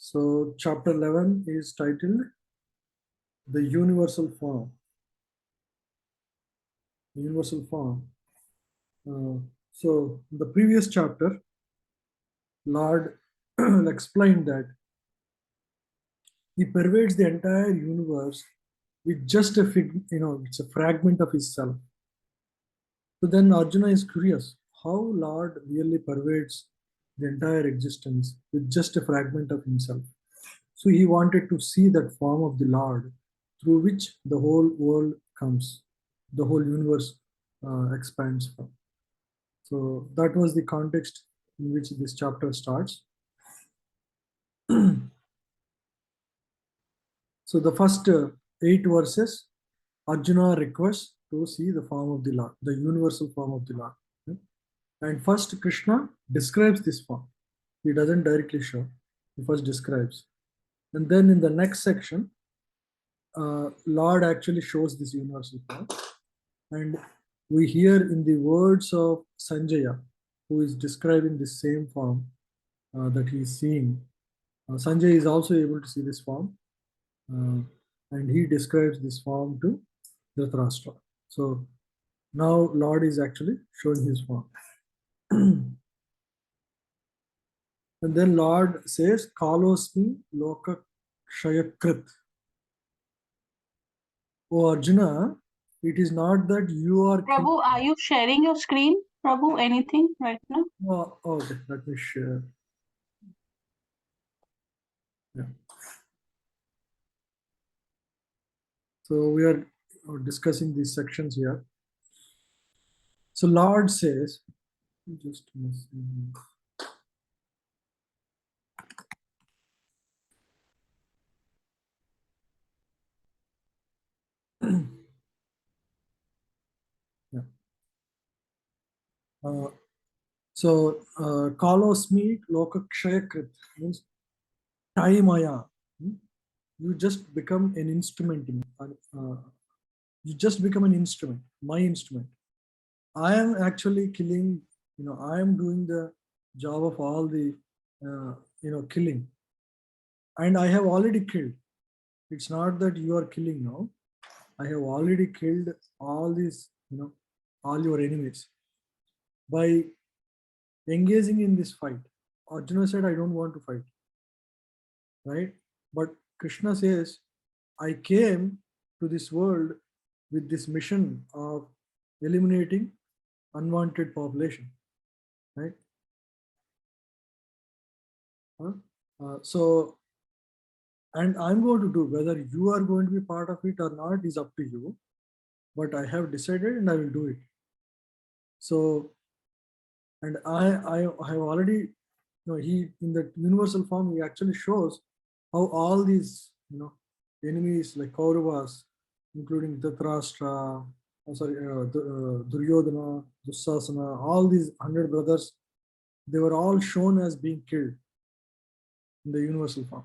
So chapter 11 is titled The Universal Form. Universal Form. So in the previous chapter, Lord explained that he pervades the entire universe with just a it's a fragment of his self. So then Arjuna is curious how Lord really pervades the entire existence with just a fragment of himself. So he wanted to see that form of the Lord through which the whole world comes, the whole universe expands from. So that was the context in which this chapter starts. So the first 8 verses, Arjuna requests to see the form of the Lord, the universal form of the Lord. And first Krishna describes this form. He doesn't directly show, he first describes. And then in the next section, Lord actually shows this universal form. And we hear in the words of Sanjaya, who is describing the same form that he is seeing. Sanjay is also able to see this form, and he describes this form to Dhritarashtra. So now Lord is actually showing his form. And then Lord says, Kalosmi Loka Kshayakrit. Oh Arjuna, it is not that you are. Prabhu, are you sharing your screen? Prabhu, anything right now? Oh, okay, let me share. Yeah. So we are discussing these sections here. So Lord says, just missing. Yeah. Kalosmi Lokakshayakrit means Taimaya. You just become an instrument. You just become an instrument, my instrument. I am actually killing, I am doing the job of all the, killing. And I have already killed. It's not that you are killing now. I have already killed all these, all your enemies. By engaging in this fight, Arjuna said, I don't want to fight. Right? But Krishna says, I came to this world with this mission of eliminating unwanted population. Right? So, and I'm going to do, whether you are going to be part of it or not is up to you. But I have decided and I will do it. So, and I have already, he in the universal form, he actually shows how all these, enemies like Kauravas, including Dhritarashtra, Duryodhana, Dussasana, all these 100 brothers, they were all shown as being killed in the universal form.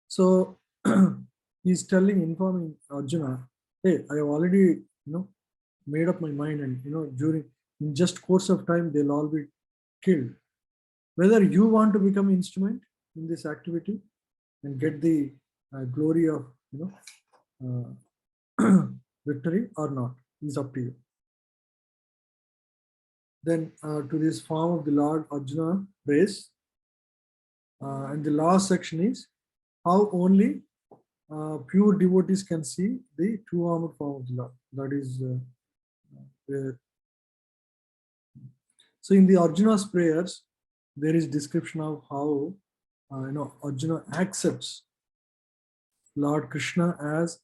So he's informing Arjuna, hey, I have already, made up my mind, and during in just course of time they'll all be killed. Whether you want to become instrument in this activity and get the glory of victory or not is up to you. Then to this form of the Lord, Arjuna prays, and the last section is how only pure devotees can see the true armored form of the Lord. That is so in the Arjuna's prayers, there is description of how Arjuna accepts Lord Krishna as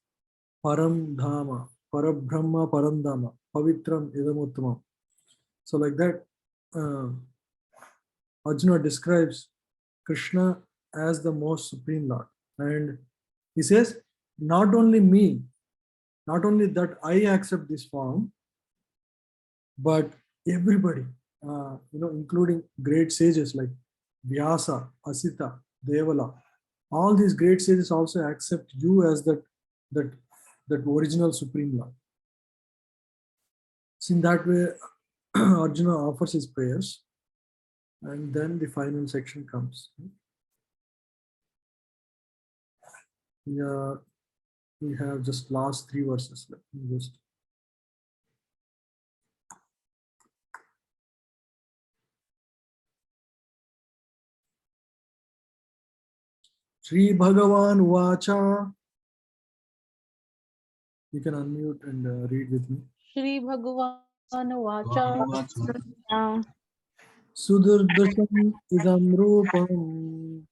Param Dhama, Parabrahma Parandama, Pavitram Idamuttamam. So like that, Arjuna describes Krishna as the most supreme Lord. And he says, not only me, not only that I accept this form, but everybody, including great sages like Vyasa, Asita, Devala, all these great sages also accept you as that original supreme Lord. So in that way, Arjuna offers his prayers, and then the final section comes. Yeah, we have just last 3 verses left. Just Sri Bhagavan Vacha. You can unmute and read with me. Shri Bhagavan Vacha. Sudurdasham idam rupam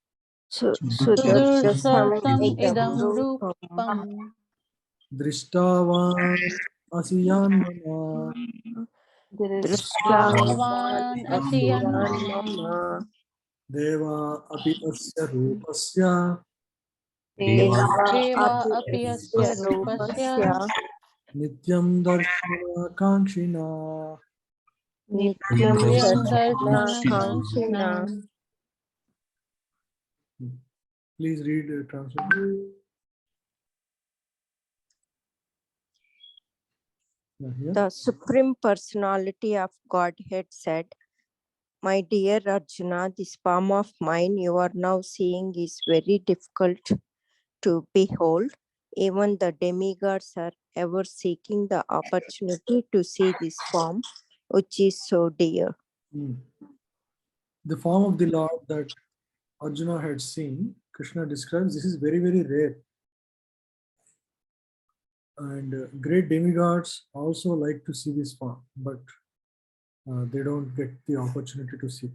Sudurshatam idam rupam. drishtavan asiyan mama Drishtavan asiyan mama. deva api asya rupasya Deva api asya rupasya. nityam darshana kankshinah. Nityam darshana kankshana. Please read the translation. Yeah. The Supreme Personality of Godhead said, "My dear Arjuna, this form of mine you are now seeing is very difficult to behold. Even the demigods are ever seeking the opportunity to see this form, which is so dear." The form of the Lord that Arjuna had seen, Krishna describes, this is very, very rare. And great demigods also like to see this form, but they don't get the opportunity to see.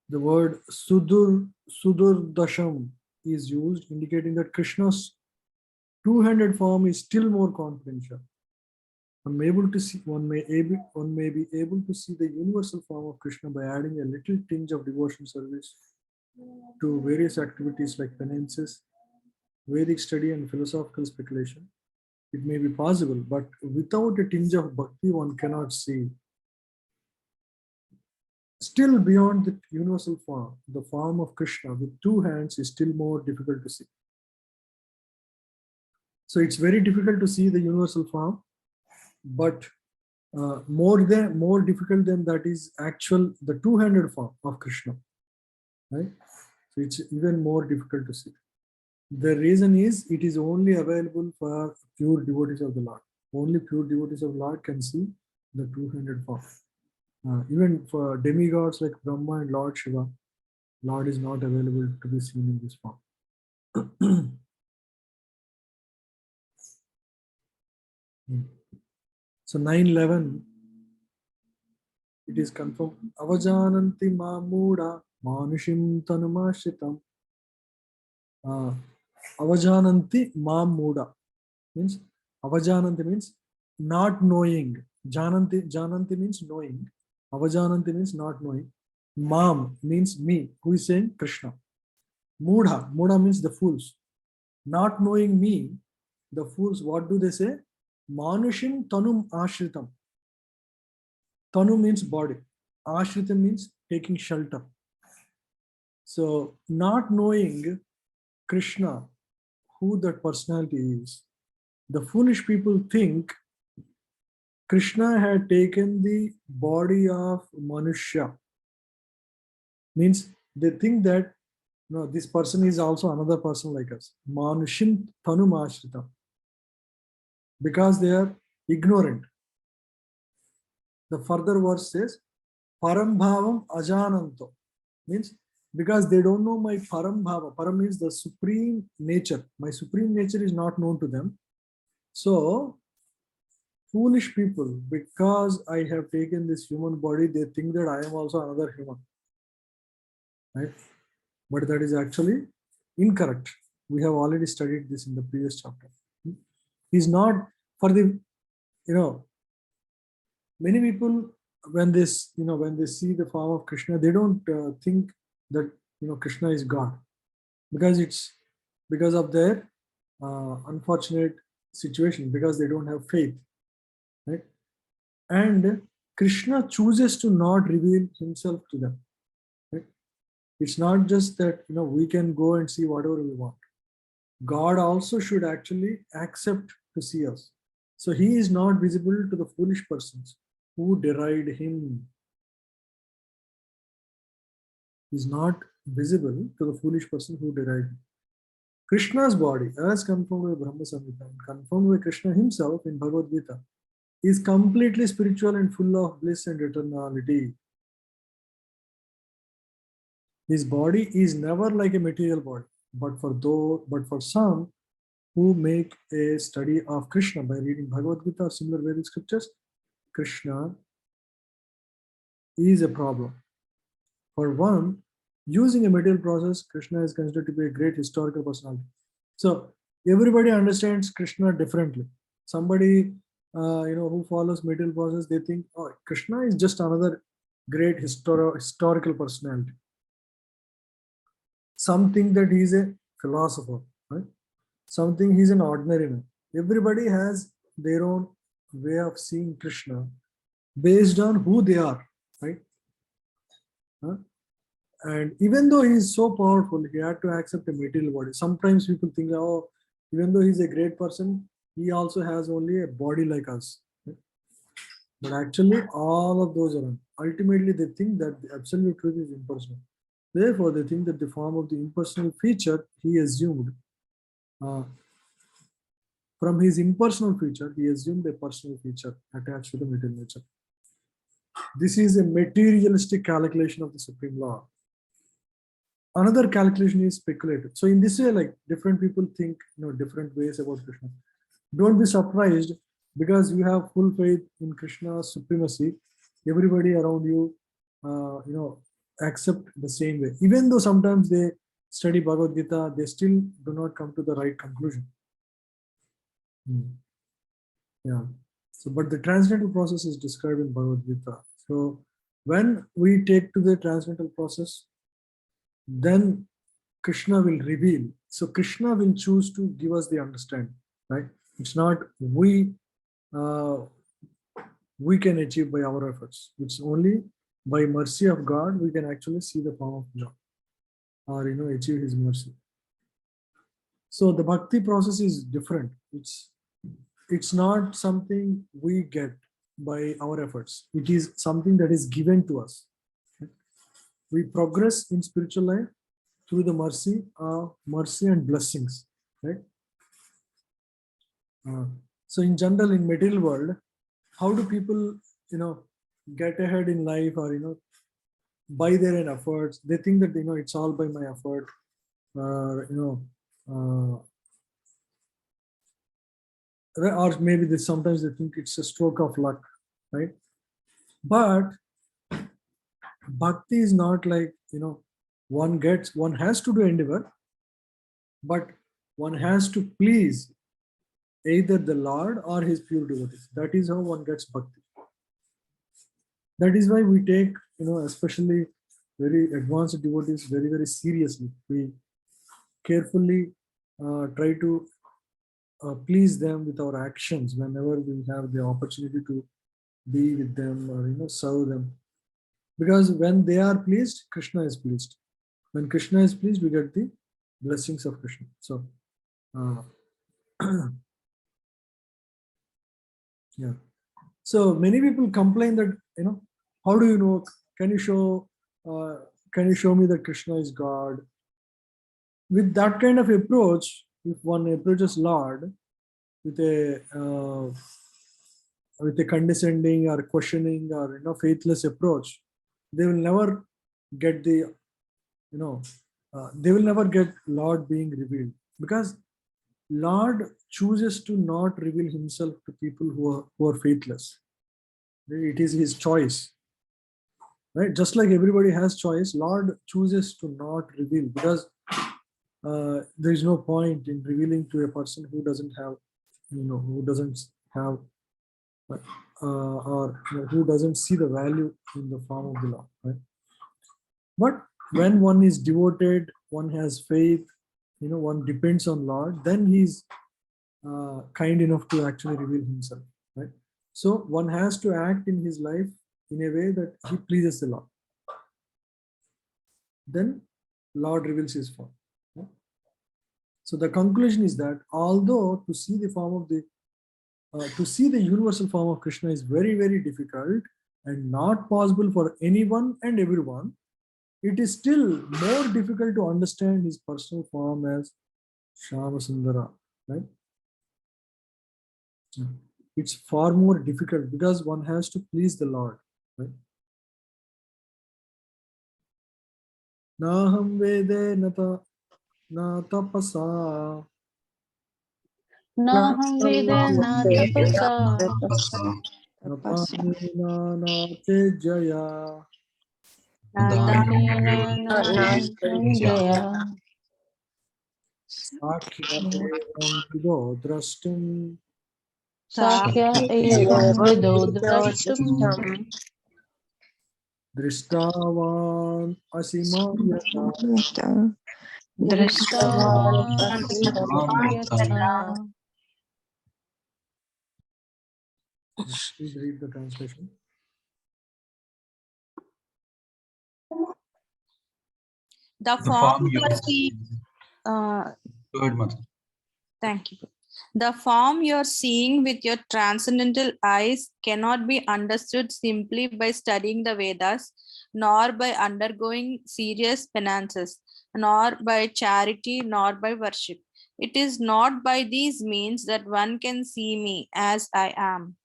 The word Sudurdasham is used, indicating that Krishna's two-handed form is still more confidential. One may be able to see the universal form of Krishna by adding a little tinge of devotion service to various activities like penances, Vedic study, and philosophical speculation. It may be possible, but without a tinge of bhakti, one cannot see. Still beyond the universal form, the form of Krishna with two hands is still more difficult to see. So it's very difficult to see the universal form, but more difficult than that is the two-handed form of Krishna, right? So it's even more difficult to see. The reason is it is only available for pure devotees of the Lord. Only pure devotees of the Lord can see the two-handed form. Even for demigods like Brahma and Lord Shiva, Lord is not available to be seen in this form. So 9:11, it is confirmed. Avajananti mamuda manushim tanumashritam. Avajananti mamuda means avajananti means not knowing. Jananti means knowing. Avajananti means not knowing. Mam means me. Who is saying? Krishna. Mudha means the fools. Not knowing me, the fools, what do they say? Manushim tanum ashritam. Tanu means body. Ashritam means taking shelter. So, not knowing Krishna, who that personality is, the foolish people think Krishna had taken the body of Manushya. Means they think that no, this person is also another person like us. Manushim tanum ashritam. Because they are ignorant. The further verse says, Param bhavam ajananto. Means because they don't know my param bhava. Param means the supreme nature. My supreme nature is not known to them. So, foolish people, because I have taken this human body, they think that I am also another human. Right? But that is actually incorrect. We have already studied this in the previous chapter. He's not for the, many people when they see the form of Krishna, they don't think that Krishna is God, because it's because of their unfortunate situation, because they don't have faith, right? And Krishna chooses to not reveal himself to them, right? It's not just that we can go and see whatever we want. God also should actually accept to see us. So he is not visible to the foolish persons who deride him. is not visible to the foolish person who derived it. Krishna's body, as confirmed by Brahma Samhita and confirmed by Krishna himself in Bhagavad Gita, is completely spiritual and full of bliss and eternality. His body is never like a material body, but for some who make a study of Krishna by reading Bhagavad Gita or similar Vedic scriptures, Krishna is a problem. For one, using a material process, Krishna is considered to be a great historical personality. So everybody understands Krishna differently. Somebody who follows material process, they think, oh, Krishna is just another great historical personality. Some think that he is a philosopher, right? Some think he's an ordinary man. Everybody has their own way of seeing Krishna based on who they are, right? Huh? And even though he is so powerful, he had to accept a material body. Sometimes people think, oh, even though he's a great person, he also has only a body like us. Right? But actually, all of those are wrong. Ultimately, they think that the absolute truth is impersonal. Therefore, they think that the form of the impersonal feature he assumed, from his impersonal feature, he assumed a personal feature attached to the material nature. This is a materialistic calculation of the supreme law. Another calculation is speculative. So in this way, like different people think, different ways about Krishna. Don't be surprised because you have full faith in Krishna's supremacy. Everybody around you, accept the same way. Even though sometimes they study Bhagavad Gita, they still do not come to the right conclusion. Yeah. So, but the transcendental process is described in Bhagavad Gita. So, when we take to the transcendental process, then Krishna will reveal. So, Krishna will choose to give us the understanding, right? It's not we can achieve by our efforts. It's only by mercy of God we can actually see the form of God, or achieve His mercy. So, the bhakti process is different. It's not something we get by our efforts. It is something that is given to us. We progress in spiritual life through the mercy and blessings, right? So in general, in material world, how do people, get ahead in life, or by their own efforts? They think that it's all by my effort, or maybe sometimes they think it's a stroke of luck, right? But bhakti is not like, one has to do endeavor, but one has to please either the Lord or his pure devotees. That is how one gets bhakti. That is why we take, especially very advanced devotees very, very seriously. We carefully try to please them with our actions whenever we have the opportunity to be with them or serve them. Because when they are pleased, Krishna is pleased. When Krishna is pleased, we get the blessings of Krishna. So, yeah. So many people complain that how do you know? Can you show me that Krishna is God? With that kind of approach, if one approaches Lord with a condescending or questioning or faithless approach, they will never get the they will never get Lord being revealed, because Lord chooses to not reveal himself to people who are faithless. It is his choice, right? Just like everybody has choice, Lord chooses to not reveal, because there is no point in revealing to a person who doesn't have, who doesn't have, or who doesn't see the value in the form of the Lord, right? But when one is devoted, one has faith, one depends on Lord, then he's kind enough to actually reveal himself, right? So one has to act in his life in a way that he pleases the Lord. Then Lord reveals his form. Right? So the conclusion is that although to see the form of to see the universal form of Krishna is very, very difficult and not possible for anyone and everyone, it is still more difficult to understand his personal form as Shamasundara, right? It's far more difficult because one has to please the Lord, right? Naham vede na tapasa Naham veda na tapasa na panena na tejaya na damena na sanjaya sakhya evam vido drashtum Sakya evam vido drashtum drishtavan asimanyata. drishtavan asimanyata. Please read the translation. The The form form you you are are seeing, uh, good, Mother. thank you. The form you are seeing with your transcendental eyes cannot be understood simply by studying the Vedas, nor by undergoing serious penances, nor by charity, nor by worship. It is not by these means that one can see me as I am.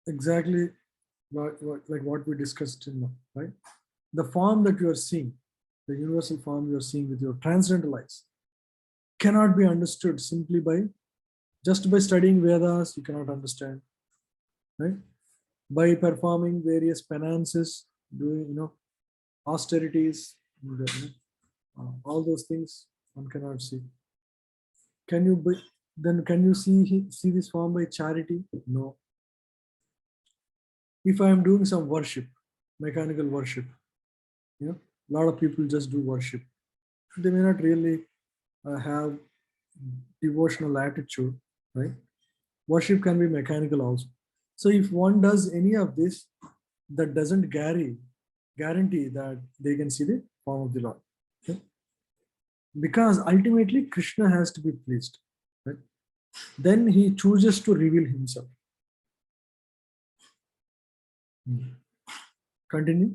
Exactly like what we discussed in, right? The form that you are seeing, the universal form you are seeing with your transcendental eyes, cannot be understood simply by just by studying Vedas. You cannot understand, right? By performing various penances, doing austerities, all those things one cannot see. Can you then can you see this form by charity? No. If I am doing some worship, mechanical worship, a lot of people just do worship. They may not really have devotional attitude, right? Worship can be mechanical also. So if one does any of this, that doesn't guarantee that they can see the form of the Lord. Okay? Because ultimately Krishna has to be pleased. Right? Then he chooses to reveal himself. Continue.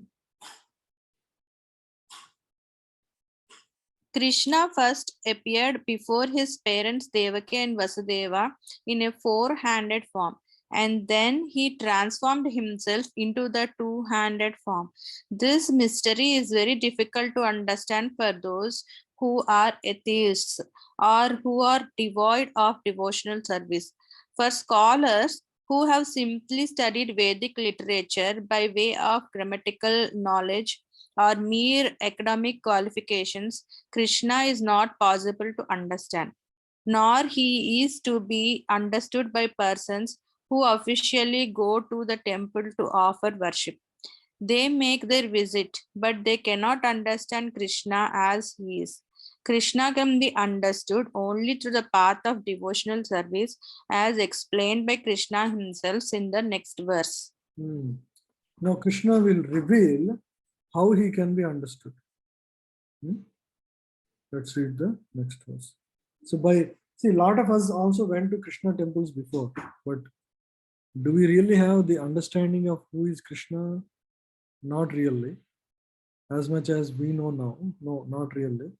Krishna first appeared before his parents Devaki and Vasudeva in a four-handed form, and then he transformed himself into the two-handed form. This mystery is very difficult to understand for those who are atheists or who are devoid of devotional service. For scholars who have simply studied Vedic literature by way of grammatical knowledge or mere academic qualifications, Krishna is not possible to understand, nor he is to be understood by persons who officially go to the temple to offer worship. They make their visit, but they cannot understand Krishna as he is. Krishna can be understood only through the path of devotional service, as explained by Krishna himself in the next verse. Now Krishna will reveal how he can be understood. Let's read the next verse. So a lot of us also went to Krishna temples before, but do we really have the understanding of who is Krishna? Not really. As much as we know now, no, not really.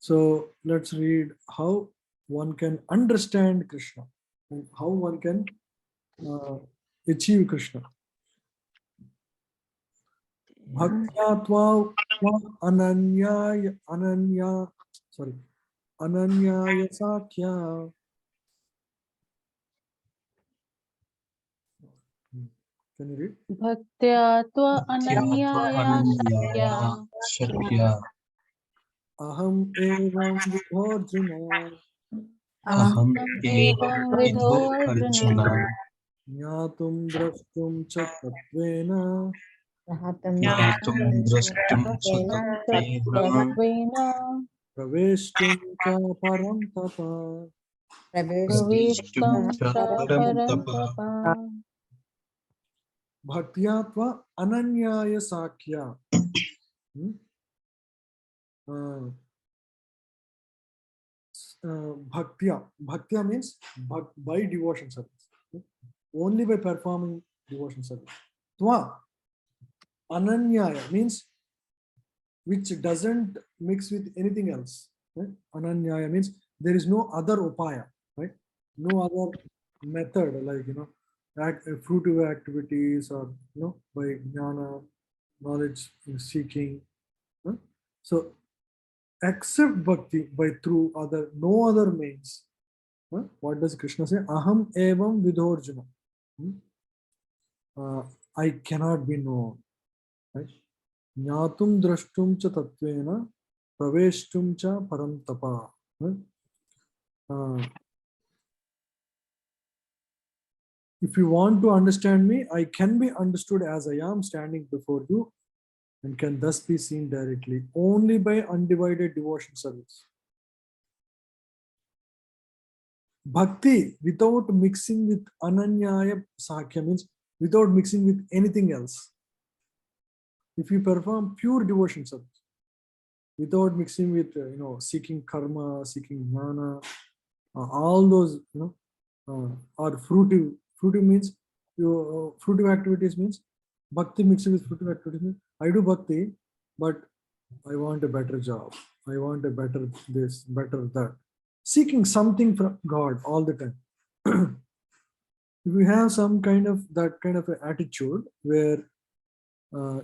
So let's read how one can understand Krishna and how one can achieve Krishna. Bhaktya tva ananyaya sakya. Can you read? Bhaktya tva ananyaya sakya Shakya. Aham evam vidhorjuna Aham evam evam vidho vidho Arjuna Arjuna. Jnatum drashtum cha tatvena Jnatum drashtum cha tatvena. tatvena praveshtum cha param tapa. Praveshtum pravishtam cha cha param tapa. parantapa. Bhaktya tva ananyaya sakya. Bhaktya means by devotion service. Only by performing devotion service. Tva, Ananyaya means which doesn't mix with anything else. Right? Ananyaya means there is no other upaya, right? No other method like fruitive activities or by jnana, knowledge seeking. Huh? So except bhakti by through other no other means. Huh? What does Krishna say? Aham evam vidhorjuna. I cannot be known. Right? Jnatum drashtum cha tattvena praveshtum cha param tapa. Right? If you want to understand me, I can be understood as I am standing before you and can thus be seen directly only by undivided devotion service. Bhakti without mixing with ananyaya sakya means without mixing with anything else. If you perform pure devotion service without mixing with seeking karma, seeking jnana, all those are fruitive. Fruitive means fruitive activities means bhakti mixed with fruitive activities means I do bhakti, but I want a better job. I want a better this, better that. Seeking something from God all the time. If you have some kind of that kind of an attitude where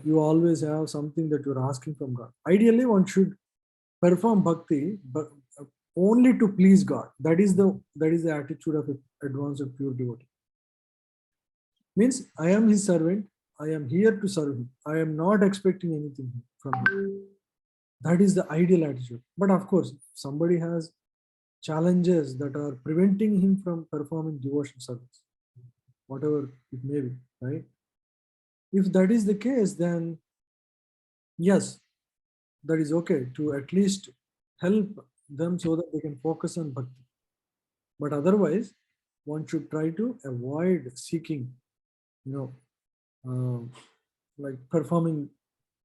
you always have something that you're asking from God. Ideally, one should perform bhakti, but only to please God. That is the attitude of advanced pure devotee. Means I am His servant. I am here to serve Him. I am not expecting anything from Him. That is the ideal attitude. But of course, if somebody has challenges that are preventing him from performing devotion service, whatever it may be, right? If that is the case, then yes, that is okay to at least help them so that they can focus on bhakti. But otherwise, one should try to avoid seeking, like performing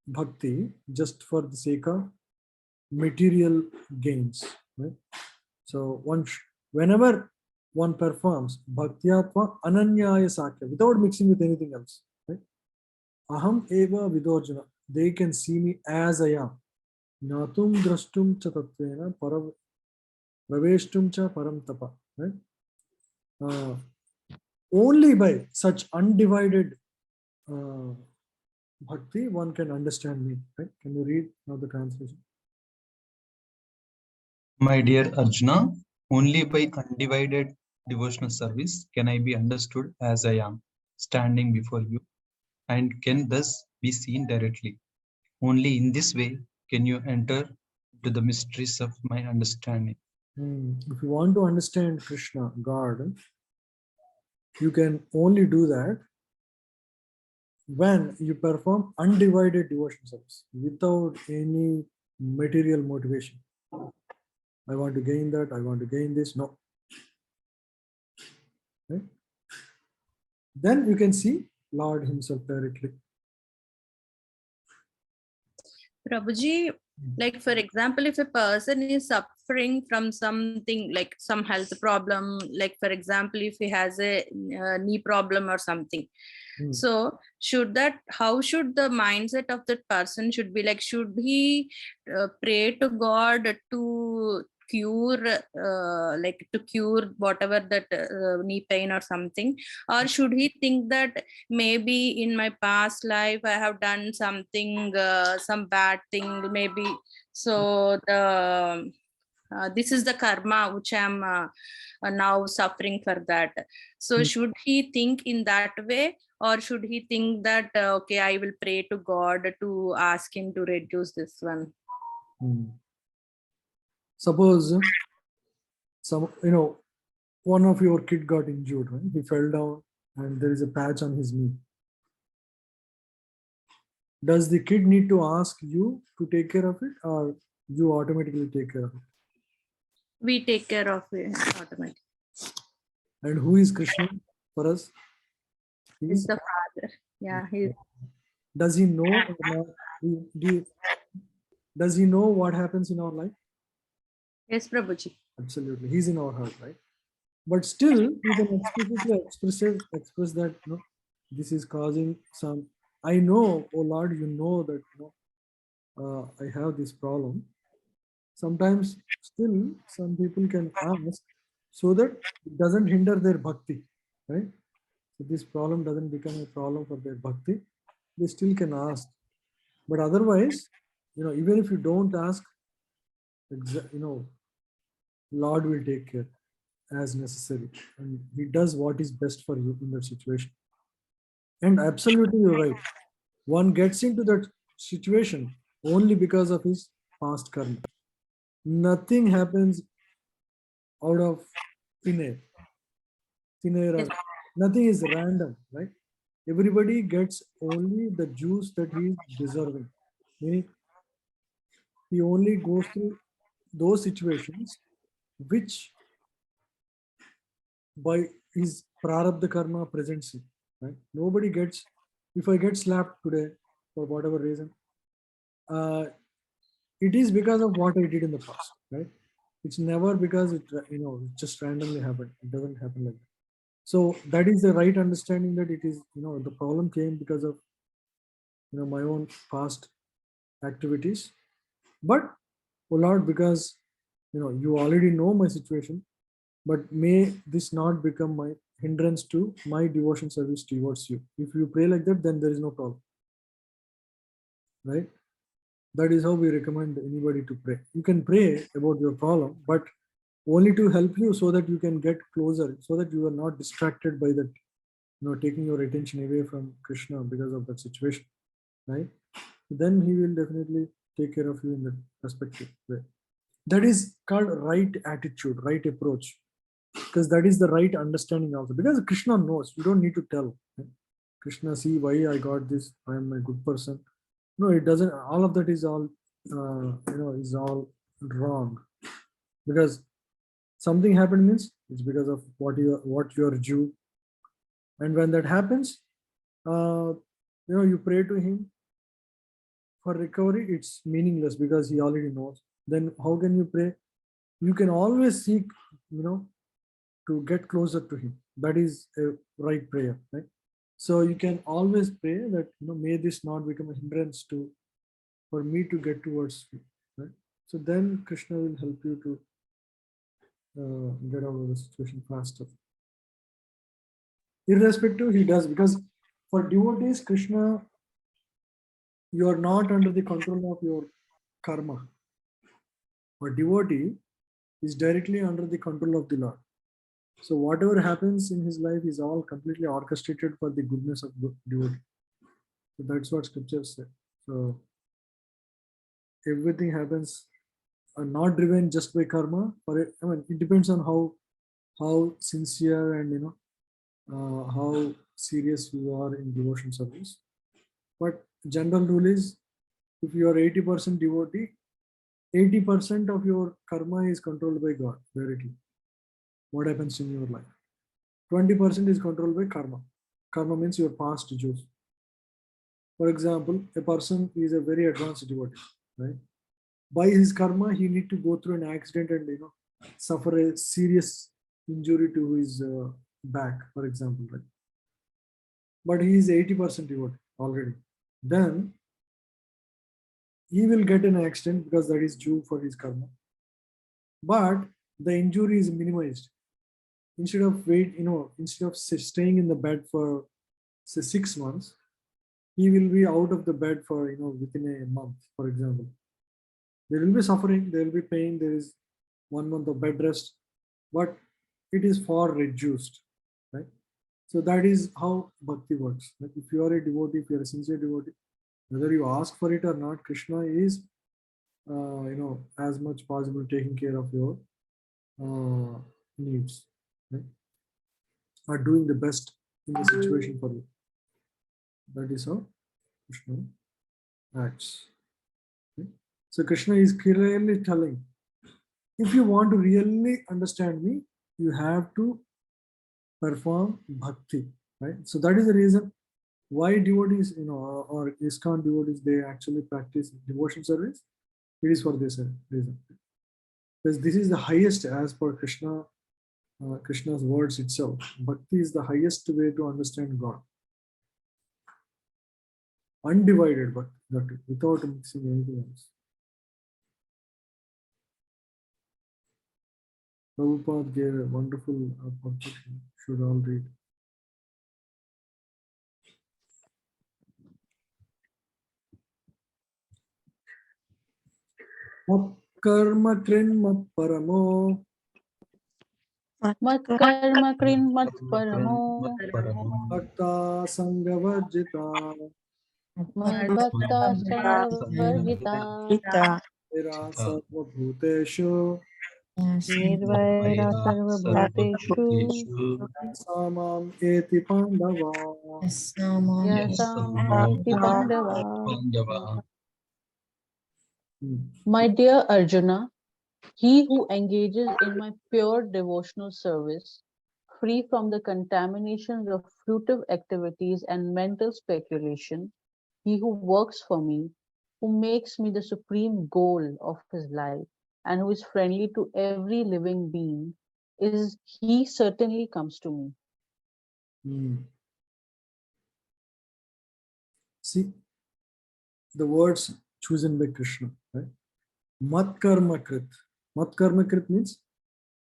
bhakti just for the sake of material gains. Right? So whenever one performs bhaktyatva ananyaya sakya without mixing with anything else, right? Aham eva vidorjuna. They can see me as I am. Natum drashtum cha tattvena praveshtum cha param tapa. Right? Only by such undivided bhakti one can understand me. Right? Can you read now the translation? My dear Arjuna, only by undivided devotional service can I be understood as I am, standing before you, and can thus be seen directly. Only in this way can you enter into the mysteries of my understanding. If you want to understand Krishna, God, you can only do that when you perform undivided devotion service without any material motivation. I want to gain that, I want to gain this. No. Right? Then you can see Lord Himself directly. Prabhuji, like for example, if a person is suffering from something like some health problem, like for example, if he has a knee problem or something, so how should the mindset of that person should be like? Should he pray to God to cure whatever that knee pain or something, or should he think that maybe in my past life I have done something some bad thing maybe, so the this is the karma which I'm now suffering for that. So should he think in that way, or should he think that okay, I will pray to God to ask him to reduce this one? Suppose one of your kid got injured, right? He fell down and there is a patch on his knee. Does the kid need to ask you to take care of it, or you automatically take care of it? We take care of it automatically. And who is Krishna for us? He's the Father. Yeah. Does he know or not? Does he know what happens in our life? Yes, Prabhuji. Absolutely. He's in our heart, right? But still, we can explicitly express that this is causing some I know, oh Lord, you know that I have this problem. Sometimes still some people can ask so that it doesn't hinder their bhakti, right? So this problem doesn't become a problem for their bhakti. They still can ask, but otherwise, even if you don't ask, Lord will take care as necessary, and He does what is best for you in that situation. And absolutely, you're right. One gets into that situation only because of his past karma. Nothing happens out of thin air. Thin air, or nothing is random, right? Everybody gets only the juice that he is deserving. Meaning, he only goes through those situations which by his prarabdha karma presents him, right? Nobody gets, if I get slapped today for whatever reason, it is because of what I did in the past, right? It's never because it just randomly happened. It doesn't happen like that. So that is the right understanding, that it is, the problem came because of my own past activities. But oh Lord, because you already know my situation, but may this not become my hindrance to my devotion service towards you. If you pray like that, then there is no problem, right? That is how we recommend anybody to pray. You can pray about your problem, but only to help you so that you can get closer, so that you are not distracted by that, taking your attention away from Krishna because of that situation, right? Then he will definitely take care of you in that perspective way. That is called right attitude, right approach, because that is the right understanding also. Because Krishna knows, you don't need to tell. Right? Krishna, see why I got this. I am a good person. No, it doesn't. All of that is all, is all wrong. Because something happened means it's because of what you are due. And when that happens, you pray to him for recovery. It's meaningless because he already knows. Then how can you pray? You can always seek, to get closer to him. That is a right prayer, right? So you can always pray that, may this not become a hindrance for me to get towards you, right? So then Krishna will help you to get out of the situation faster. Irrespective, he does, because for devotees, Krishna, you are not under the control of your karma. For devotee is directly under the control of the Lord. So whatever happens in his life is all completely orchestrated for the goodness of the devotee. So that's what scriptures say. So everything happens not driven just by karma. It depends on how sincere and how serious you are in devotion service. But general rule is, if you are 80% devotee, 80% of your karma is controlled by God directly. What happens in your life? 20% is controlled by karma. Karma means your past dues. For example, a person is a very advanced devotee, right? By his karma, he need to go through an accident and suffer a serious injury to his back, for example, right? But he is 80% devotee already. Then he will get an accident because that is due for his karma. But the injury is minimized. Instead of staying in the bed for say 6 months, he will be out of the bed for within a month, for example. There will be suffering, there will be pain, there is 1 month of bed rest, but it is far reduced, right? So that is how bhakti works. Like if you are a devotee, if you are a sincere devotee, whether you ask for it or not, Krishna is, as much possible taking care of your needs, right? Are doing the best in the situation for you. That is how Krishna acts. Okay? So Krishna is clearly telling, if you want to really understand me, you have to perform bhakti, right? So that is the reason why devotees, or ISKCON devotees, they actually practice devotion service. It is for this reason, because this is the highest, as per Krishna's words itself. Bhakti is the highest way to understand God. Undivided bhakti, that is, without mixing anything else. Prabhupada gave a wonderful quotation. Should all read. Karma krin mat paramo Matkarma krin mat paramo. bhakta sangavarjita Madbhakta sangavarjita. vira sarva bhuteshu Nirvaira sarvabhuteshu. samam eti pandava. Yasam eti pandava. Hmm. My dear Arjuna, he who engages in my pure devotional service, free from the contaminations of fruitive activities and mental speculation, he who works for me, who makes me the supreme goal of his life, and who is friendly to every living being, he certainly comes to me. Hmm. See the words chosen by Krishna, right? Mat karma krit. Mat karma krit means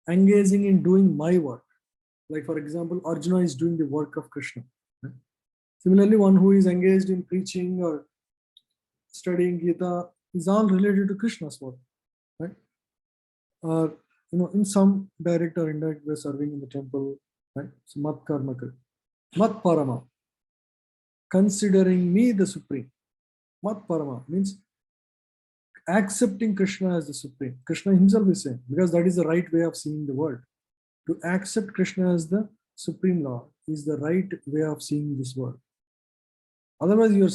engaging in doing my work. Like for example, Arjuna is doing the work of Krishna. Right? Similarly, one who is engaged in preaching or studying Gita is all related to Krishna's work, right? Or in some direct or indirect way, serving in the temple, right? So mat karma krit. Mat parama, considering me the supreme. Mat parama means accepting Krishna as the supreme. Krishna himself is saying, because that is the right way of seeing the world. To accept Krishna as the supreme Lord is the right way of seeing this world. Otherwise, you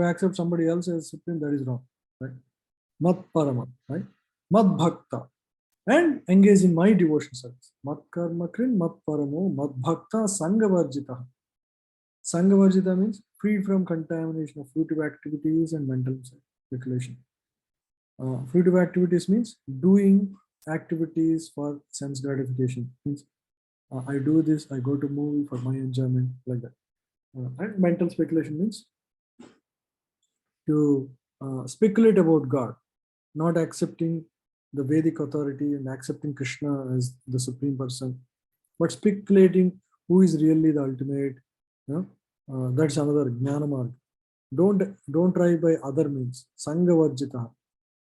accept somebody else as supreme, that is wrong, right? Mat parama, right? Mat bhakta, and engage in my devotion service. Mat karma krin, mat paramo, mat bhakta, sangavarjita. Sangavarjita means free from contamination of fruitive activities and mental speculation. Fruitive activities means doing activities for sense gratification. Means I do this, I go to movie for my enjoyment, like that. And mental speculation means to speculate about God, not accepting the Vedic authority and accepting Krishna as the supreme person, but speculating who is really the ultimate. That's another jnana marg. Don't try by other means. Sangavarjita,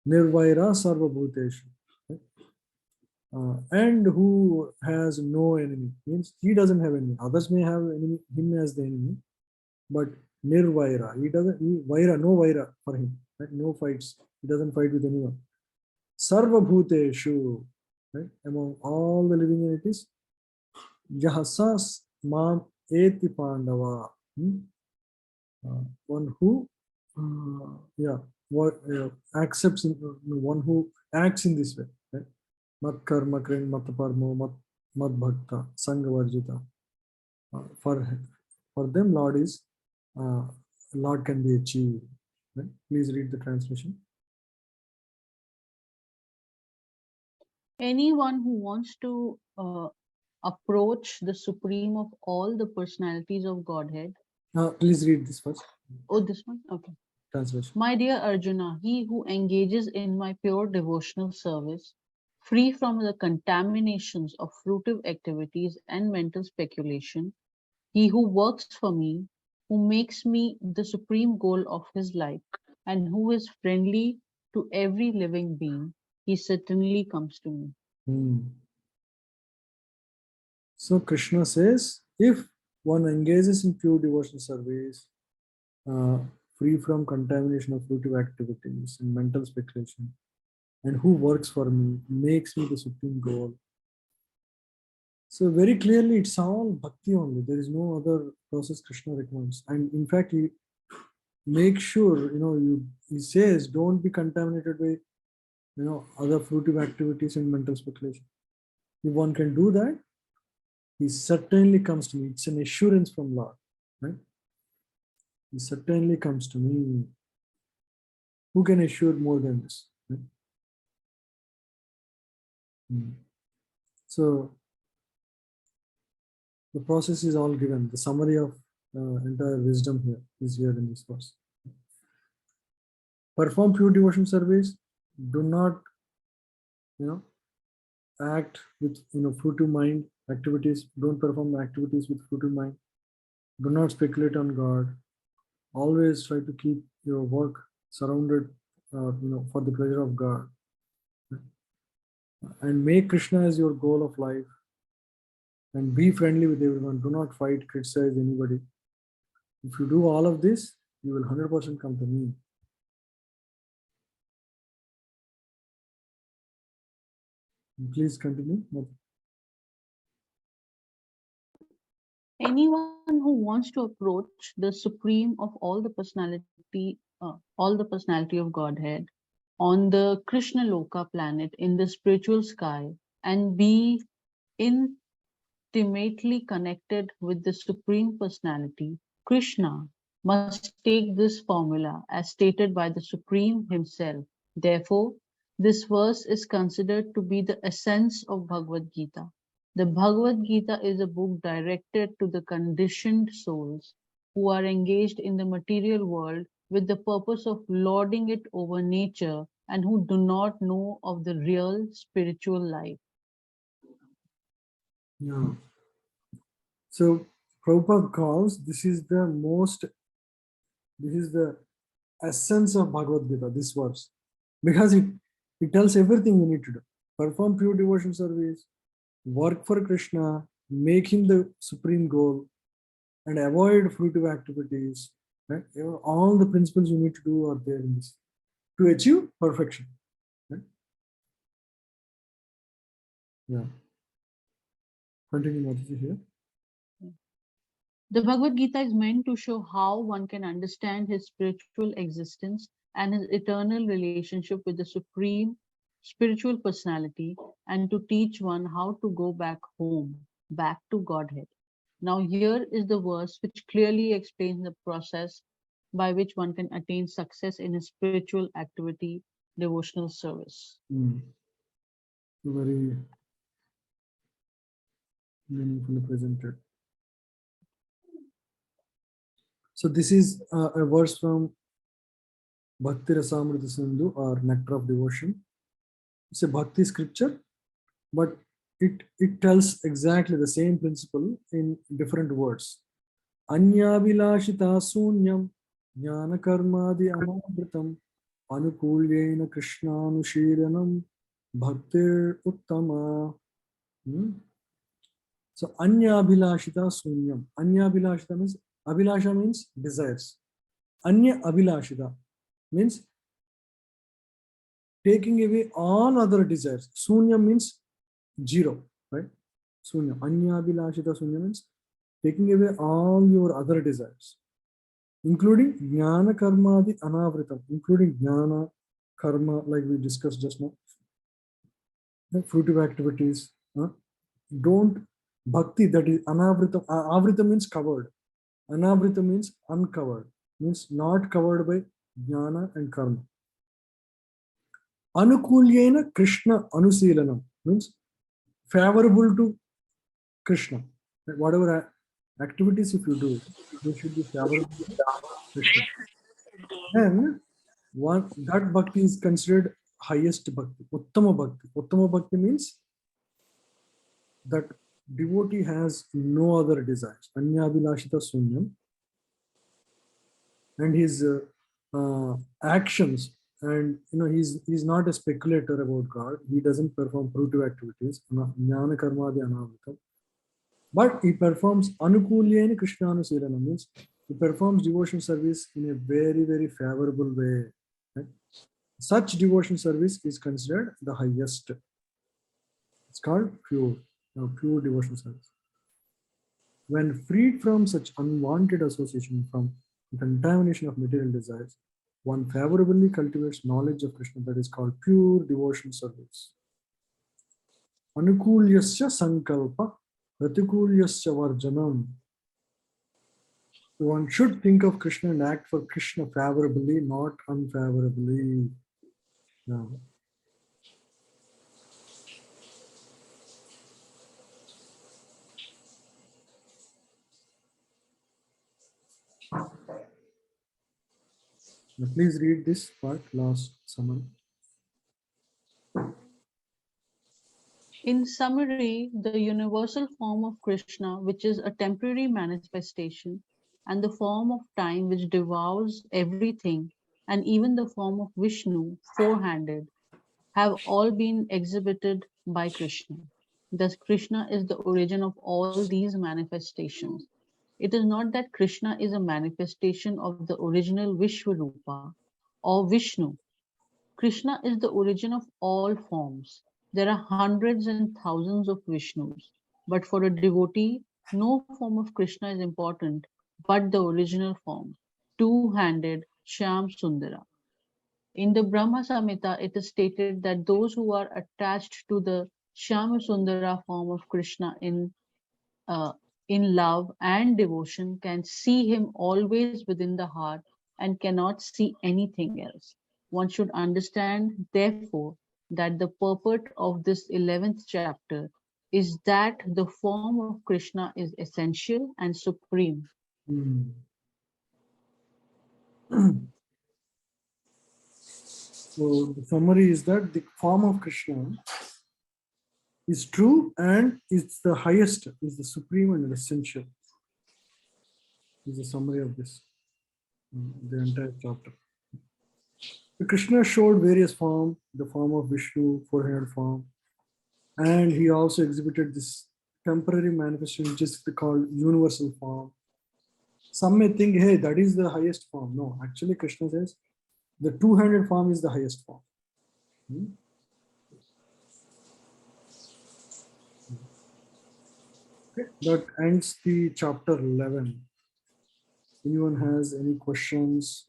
nirvaira sarva bhuteshu. And who has no enemy means he doesn't have enemy. Others may have him as the enemy, but nirvaira, vaira, no vaira for him, right? No fights. He doesn't fight with anyone. Sarva bhuteshu, right? Among all the living entities, jahasas mam eti pandava. One who, accepts, one who acts in this way, right? Mat karma krin, mat parmo, mat bhakta, sangavarjita. For them, Lord can be achieved. Right? Please read the translation. Anyone who wants to approach the supreme of all the personalities of Godhead. Please read this first. Oh, this one? Okay. Translation. My dear Arjuna, he who engages in my pure devotional service, free from the contaminations of fruitive activities and mental speculation, he who works for me, who makes me the supreme goal of his life, and who is friendly to every living being, he certainly comes to me. So Krishna says, if one engages in pure devotional service, free from contamination of fruitive activities and mental speculation, and who works for me, makes me the supreme goal. So very clearly, it's all bhakti only. There is no other process Krishna recommends. And in fact, he makes sure, he says, don't be contaminated by, other fruitive activities and mental speculation. If one can do that, he certainly comes to me. It's an assurance from Lord, right? He certainly comes to me. Who can assure more than this? Right? So the process is all given. The summary of entire wisdom here is here in this verse. Perform pure devotion service. Do not, you know, act with, fruitive mind activities. Don't perform activities with fruitive mind. Do not speculate on God. Always try to keep your work surrounded, for the pleasure of God. And make Krishna as your goal of life. And be friendly with everyone. Do not fight, criticize anybody. If you do all of this, you will 100% come to me. Please continue. Anyone who wants to approach the supreme of all the personality of Godhead on the Krishna Loka planet in the spiritual sky and be intimately connected with the supreme personality, Krishna, must take this formula as stated by the Supreme himself. Therefore, this verse is considered to be the essence of Bhagavad Gita. The Bhagavad Gita is a book directed to the conditioned souls who are engaged in the material world with the purpose of lording it over nature and who do not know of the real spiritual life. Yeah. So Prabhupada calls this is the essence of Bhagavad Gita, this verse, because it tells everything you need to do. Perform pure devotion service, work for Krishna, make him the supreme goal, and avoid fruitive activities. Right? All the principles you need to do are there in this to achieve perfection. Right? Yeah. Continue, Mataji, here. The Bhagavad Gita is meant to show how one can understand his spiritual existence and his eternal relationship with the supreme spiritual personality and to teach one how to go back home, back to Godhead. Now, here is the verse which clearly explains the process by which one can attain success in his spiritual activity, devotional service. Very meaningfully presented. So this is a verse from Bhakti Rasamrita Sindhu or Nectar of Devotion. It's a Bhakti scripture, but it tells exactly the same principle in different words. Anyavilashita sunyam jnana karmadi anamritam anukulyena krishnanushiranam bhaktir uttama. So Anyabhilashita Sunyam. Anyabhilashita means Abhilasha means desires. Anya Abhilashita means taking away all other desires. Sunyam means zero, right? Sunyam. Anyabhilashita Sunyam means taking away all your other desires, including Jnana Karmadi Anavritam, including Jnana, Karma, like we discussed just now, the fruitive activities. Don't bhakti, that is Anavritam. Avrita means covered. Anavrita means uncovered, means not covered by jnana and karma. Anukulyena Krishna Anusilanam means favorable to Krishna. Whatever activities if you do, they should be favorable to Krishna. And that bhakti is considered highest bhakti, Uttama bhakti. Uttama bhakti means that devotee has no other desires. Anyabhilashita Sunyam. And his actions, and he's not a speculator about God. He doesn't perform fruitive activities, jnana karmadi anavritam, but he performs anukulyena krishnanusirana, means he performs devotion service in a very, very favorable way. Right? Such devotion service is considered the highest. It's called pure devotion service. When freed from such unwanted association, from contamination of material desires, one favorably cultivates knowledge of Krishna, that is called pure devotion service. Anukulyasya sankalpa, pratikulyasya varjanam. One should think of Krishna and act for Krishna favorably, not unfavorably. Yeah. Now please read this part, last summary. In summary, the universal form of Krishna, which is a temporary manifestation, and the form of time which devours everything, and even the form of Vishnu, four-handed, have all been exhibited by Krishna. Thus, Krishna is the origin of all these manifestations. It is not that Krishna is a manifestation of the original Vishvarupa or Vishnu. Krishna is the origin of all forms. There are hundreds and thousands of Vishnus, but for a devotee, no form of Krishna is important but the original form, two-handed Shyam Sundara. In the Brahma Samhita, it is stated that those who are attached to the Shyama Sundara form of Krishna in love and devotion can see him always within the heart and cannot see anything else. One should understand, therefore, that the purport of this 11th chapter is that the form of Krishna is essential and supreme. Hmm. So the summary is that the form of Krishna is true and it's the highest, is the supreme and essential. Is the summary of this, the entire chapter. So Krishna showed various forms, the form of Vishnu, four-handed form, and he also exhibited this temporary manifestation, which is called universal form. Some may think, hey, that is the highest form. No, actually, Krishna says the two-handed form is the highest form. Okay, that ends the chapter 11. Anyone has any questions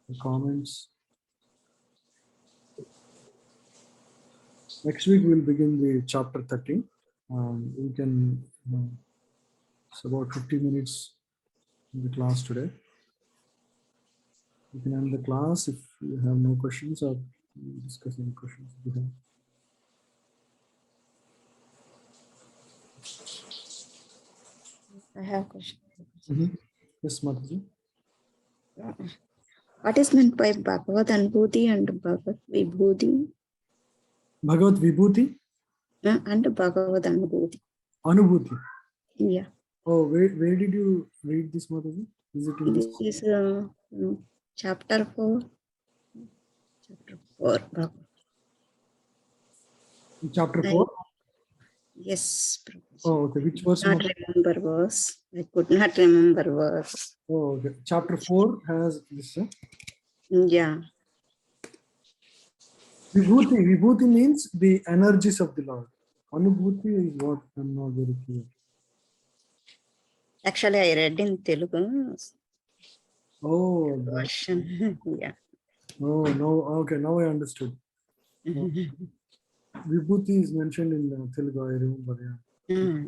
or comments? Next week we'll begin the chapter 13. We can, it's about 50 minutes in the class today. You can end the class if you have no questions or discuss any questions if you have. I have a question. Yes, Mataji. What is meant by Bhagavad Anubhuti and Bhagavad Vibhuti? Bhagavad Vibhuti? And Bhagavad Anubhuti. Anubhuti. Yeah. Oh, where did you read this, Mataji? Is it in This this? is chapter 4. Chapter 4. Bhagavad. Chapter 4? Yes. Prabhuji. Oh, okay. Which verse? Not remember verse. I could not remember verse. Oh, okay. Chapter 4 has this. Yeah. Vibhuti. Vibhuti means the energies of the Lord. Anubhuti is what I'm not very clear. Actually, I read in Telugu Oh, version. Yeah. oh, no. Okay, now I understood. Vibhuti is mentioned in Telugu, I remember. Yeah.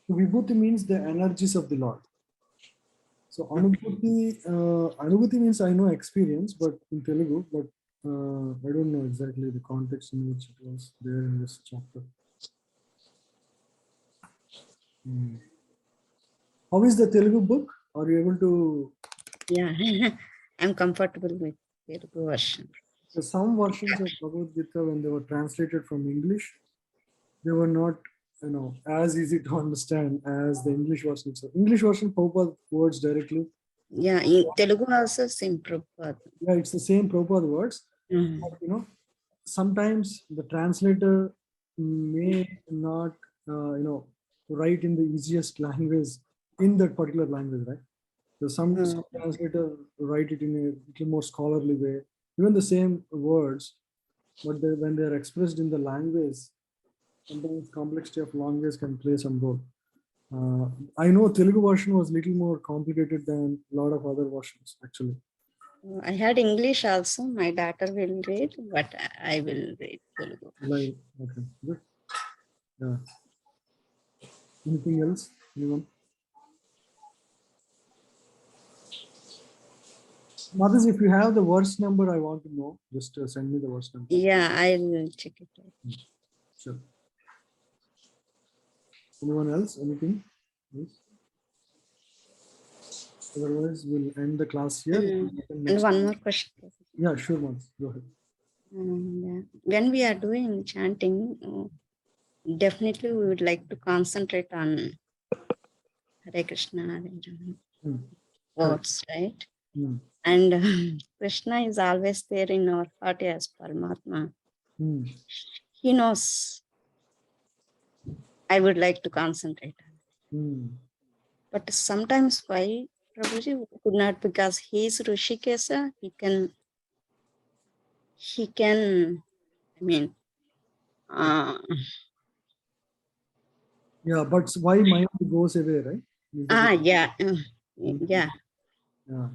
So Vibhuti means the energies of the Lord. So Anubhuti means I know experience, but in Telugu, but I don't know exactly the context in which it was there in this chapter. How is the Telugu book? Are you able to? Yeah. I'm comfortable with Telugu version. So some versions of Bhagavad Gita, when they were translated from English, they were not, as easy to understand as the English version. So English version, Prabhupada words directly. Yeah, in Telugu also same Prabhupada. Yeah, it's the same Prabhupada words. But, sometimes the translator may not, write in the easiest language in that particular language, right? So some translator write it in a little more scholarly way, even the same words, but when they're expressed in the language, sometimes complexity of language can play some role. I know Telugu version was little more complicated than a lot of other versions, actually. I had English also. My daughter will read, but I will read Telugu. Like, okay, good. Yeah. Anything else? Anyone? Mothers, if you have the verse number, I want to know. Just send me the verse number. Yeah, I'll check it out. Sure. Anyone else? Anything? Yes. Otherwise, we'll end the class here. And Next. one more question. Yeah, sure, Mans. Go ahead. Yeah. When we are doing chanting, definitely we would like to concentrate on Hare Krishna, Hare Rama Hmm. words, right? Hmm. And Krishna is always there in our heart as Paramatma. Hmm. He knows I would like to concentrate. Hmm. But sometimes why, Prabhuji, we could not, because he is Rishikesa, he can, I mean, Yeah, but why mind goes away, right? Is that it? yeah, Hmm. yeah. Yeah.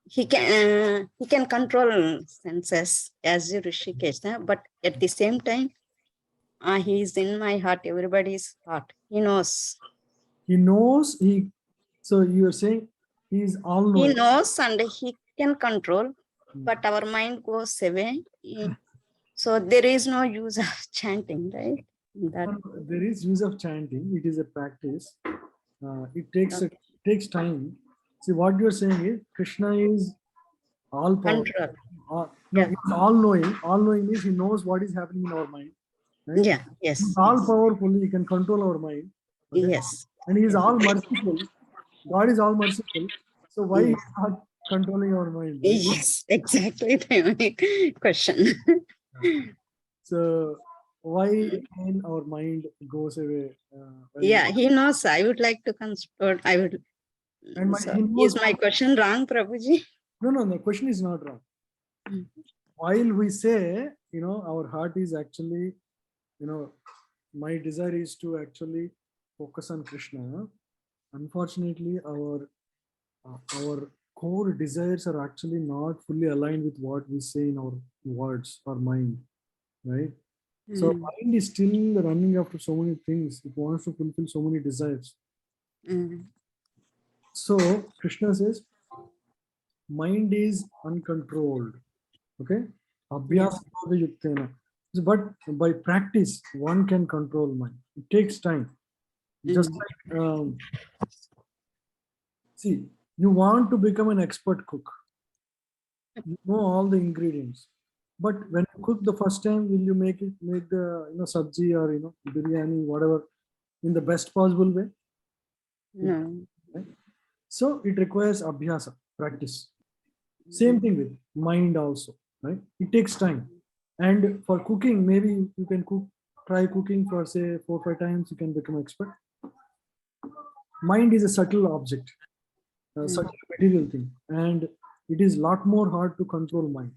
He can control senses as a Rishikesh, but at the same time, he is in my heart, everybody's heart. He knows. He knows he. So you are saying he is all He knowing. knows and he can control, Hmm. but our mind goes away. So there is no use of chanting, right? That There is use of chanting. It is a practice. It takes okay. takes time. See, what you are saying is Krishna is all powerful. Control. No, Yeah. he's all knowing. All knowing means he knows what is happening in our mind. Right? Yeah. Yes. He's all Yes. powerful. He can control our mind. Okay? Yes. And he is Yes. all merciful. God is all merciful. So why Yes. he's not controlling our mind? Right? Yes, exactly the question. So why again our mind goes away? Yeah, he knows. I would like to consider. I would. And So he is knows. my question wrong, Prabhuji? No. The question is not wrong. While we say, our heart is actually, my desire is to actually focus on Krishna. Unfortunately, our core desires are actually not fully aligned with what we say in our words or mind, right? So Mm, mind is still running after so many things. It wants to fulfill so many desires. mm, So Krishna says, mind is uncontrolled. Okay, yes. Abhyasa yoga yuktena. But by practice, one can control mind. It takes time. Just Mm, like, see, you want to become an expert cook. You know all the ingredients. But when you cook the first time, will you make the sabji or biryani, whatever, in the best possible way? no. Right? So it requires abhyasa, practice. Same thing with mind also, right? It takes time. And for cooking, maybe you can try cooking for say 4 or 5 times, you can become expert. Mind is a subtle object, a subtle material thing, and it is a lot more hard to control mind.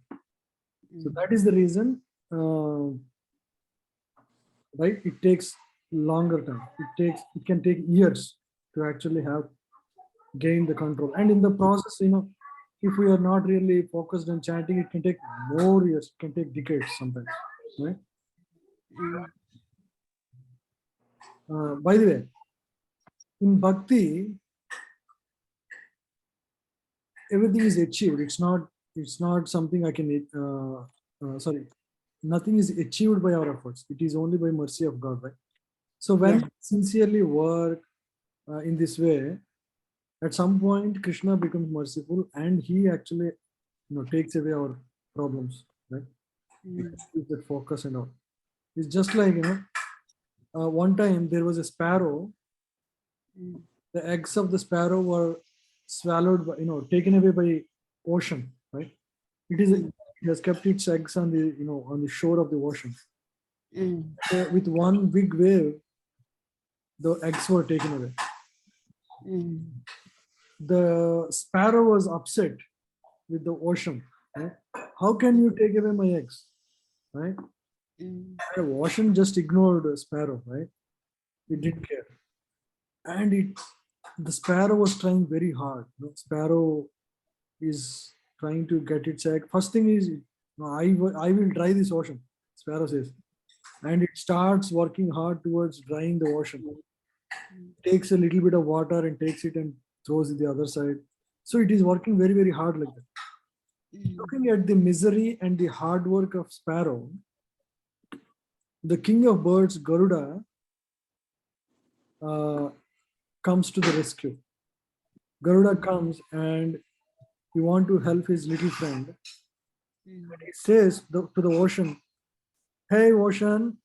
So that is the reason, right? It takes longer time. It can take years to actually have gain the control. And in the process, if we are not really focused on chanting, it can take more years. It can take decades sometimes, right? Mm, By the way, in bhakti, everything is achieved. It's not something I can sorry, nothing is achieved by our efforts. It is only by mercy of God, right? So when yeah. we sincerely work in this way, at some point Krishna becomes merciful and he actually takes away our problems, right? Mm, With that focus and all. It's just like one time there was a sparrow. mm, The eggs of the sparrow were swallowed by, taken away by ocean, right? It has kept its eggs on the shore of the ocean. mm, With one big wave, the eggs were taken away. mm, The sparrow was upset with the ocean, right? How can you take away my eggs, right? mm, The ocean just ignored the sparrow, right? It didn't care. And the sparrow was trying very hard. Sparrow is trying to get its egg. First thing is, I will dry this ocean, sparrow says. And it starts working hard towards drying the ocean. Takes a little bit of water and takes it and throws it the other side. So it is working very, very hard like that. Looking at the misery and the hard work of sparrow, the king of birds, Garuda, uh, comes to the rescue. Garuda comes and he want to help his little friend. Mm. He says to the ocean, "Hey ocean,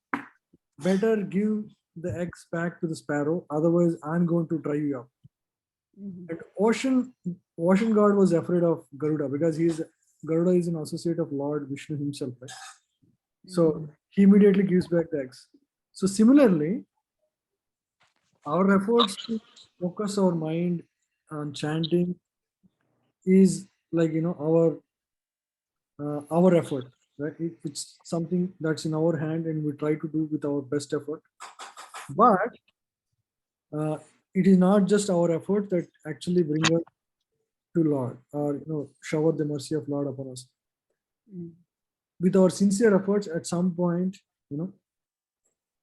better give the eggs back to the sparrow, otherwise I'm going to dry you up." Mhm. And ocean god was afraid of Garuda because Garuda is an associate of Lord Vishnu himself, right? So he immediately gives back the eggs. So similarly, our efforts to focus our mind on chanting is like our effort, right? It's something that's in our hand and we try to do with our best effort. But it is not just our effort that actually bring us to Lord, or shower the mercy of Lord upon us. Mm. With our sincere efforts, at some point,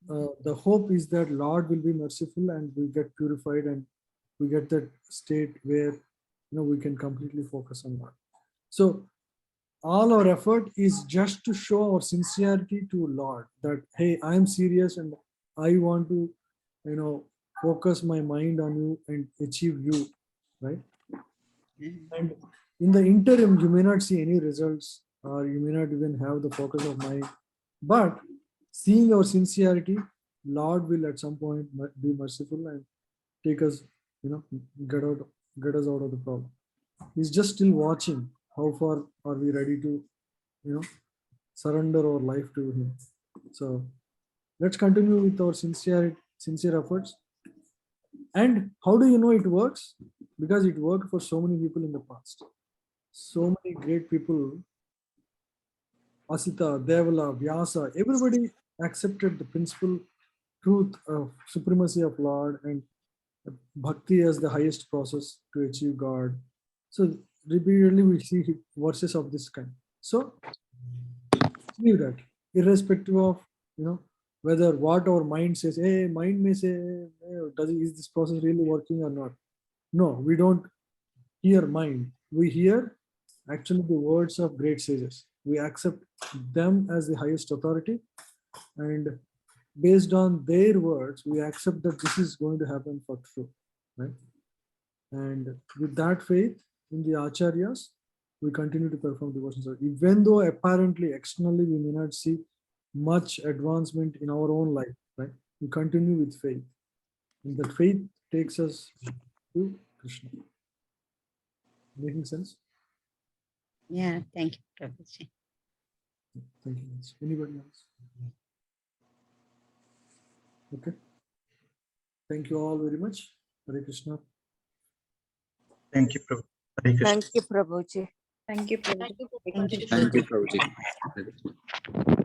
the hope is that Lord will be merciful and we get purified and we get that state where we can completely focus on Lord. So all our effort is just to show our sincerity to Lord, that hey, I am serious and I want to focus my mind on you and achieve you, right? Mhm. And in the interim, you may not see any results or you may not even have the focus of mind. But seeing our sincerity, Lord will at some point be merciful and take us, get out, get us out of the problem. He's just still watching how far are we ready to, surrender our life to Him. So let's continue with our sincere efforts. And how do you know it works? Because it worked for so many people in the past. So many great people, Asita, Devala, Vyasa, everybody accepted the principle, truth of supremacy of Lord and bhakti as the highest process to achieve God. So repeatedly we see verses of this kind. So believe that, irrespective of whether what our mind says. Hey, mind may say, hey, is this process really working or not? No, we don't hear mind. We hear actually the words of great sages. We accept them as the highest authority, and based on their words, we accept that this is going to happen for true, right? And with that faith in the acharyas, we continue to perform devotions. Even though apparently externally we may not see much advancement in our own life, right? We continue with faith, and that faith takes us to Krishna. Making sense? Yeah, thank you, Prabhuji. Thank you. Anybody else? Okay. Thank you all very much. Hare Krishna. Thank you, Prabhu. Hare Krishna. Thank you, Prabhuji. Thank you, Prabhuji. Thank you. Thank you, Prabhuji.